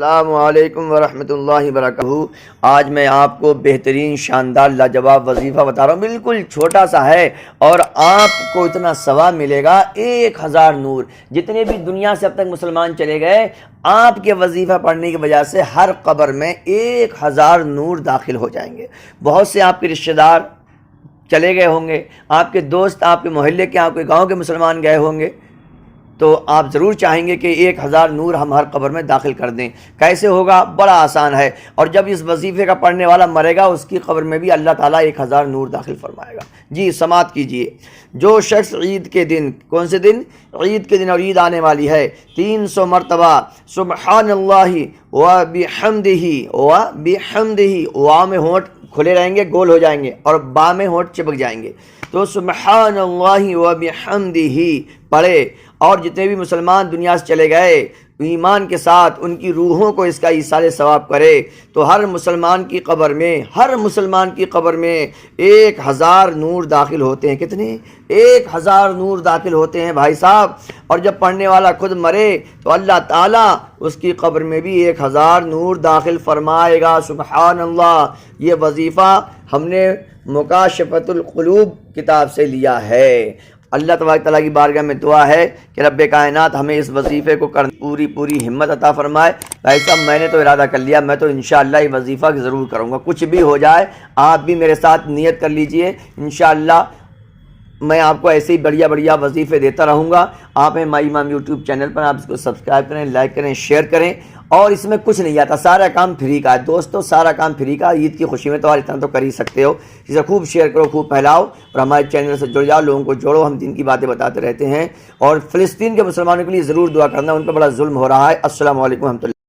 السلام علیکم ورحمۃ اللہ وبرکاتہ۔ آج میں آپ کو بہترین شاندار لاجواب وظیفہ بتا رہا ہوں، بالکل چھوٹا سا ہے اور آپ کو اتنا ثواب ملے گا 1000 نور۔ جتنے بھی دنیا سے اب تک مسلمان چلے گئے، آپ کے وظیفہ پڑھنے کی وجہ سے ہر قبر میں 1000 نور داخل ہو جائیں گے۔ بہت سے آپ کے رشتہ دار چلے گئے ہوں گے، آپ کے دوست، آپ کے محلے کے، آپ کے گاؤں کے مسلمان گئے ہوں گے، تو آپ ضرور چاہیں گے کہ 1000 نور ہم ہر قبر میں داخل کر دیں۔ کیسے ہوگا؟ بڑا آسان ہے، اور جب اس وظیفے کا پڑھنے والا مرے گا اس کی قبر میں بھی اللہ تعالیٰ 1000 نور داخل فرمائے گا۔ جی سماعت کیجئے۔ جو شخص عید کے دن، کون سے دن؟ عید کے دن، اور عید آنے والی ہے، 300 مرتبہ سبحان اللہ وبحمدہ وبحمدہ، وا میں ہونٹ کھلے رہیں گے، گول ہو جائیں گے، اور با میں ہونٹ چپک جائیں گے، تو سبحان اللہ وبحمدہ پڑھے۔ اور جتنے بھی مسلمان دنیا سے چلے گئے ایمان کے ساتھ، ان کی روحوں کو اس کا ایصال ثواب کرے، تو ہر مسلمان کی قبر میں 1000 نور داخل ہوتے ہیں۔ کتنے؟ 1000 نور داخل ہوتے ہیں بھائی صاحب۔ اور جب پڑھنے والا خود مرے تو اللہ تعالیٰ اس کی قبر میں بھی 1000 نور داخل فرمائے گا۔ سبحان اللہ۔ یہ وظیفہ ہم نے مکاشفۃ القلوب کتاب سے لیا ہے۔ اللہ تبارک تعالیٰ کی بارگاہ میں دعا ہے کہ رب کائنات ہمیں اس وظیفے کو کرنے پوری ہمت عطا فرمائے۔ بھائی صاحب میں نے تو ارادہ کر لیا، میں تو انشاءاللہ یہ وظیفہ ضرور کروں گا، کچھ بھی ہو جائے۔ آپ بھی میرے ساتھ نیت کر لیجئے، انشاءاللہ میں آپ کو ایسے ہی بڑھیا وظیفے دیتا رہوں گا۔ آپ ہیں مائی امام یوٹیوب چینل پر، آپ اس کو سبسکرائب کریں، لائک کریں، شیئر کریں۔ اور اس میں کچھ نہیں آتا، سارا کام فری کا ہے دوستو، سارا کام فری کا۔ عید کی خوشی میں تو اتنا تو کر ہی سکتے ہو، اسے خوب شیئر کرو، خوب پھیلاؤ، اور ہمارے چینل سے جڑ جاؤ، لوگوں کو جوڑو۔ ہم دین کی باتیں بتاتے رہتے ہیں، اور فلسطین کے مسلمانوں کے لیے ضرور دعا کرنا، ان پہ بڑا ظلم ہو رہا ہے۔ السلام علیکم ورحمۃ اللہ۔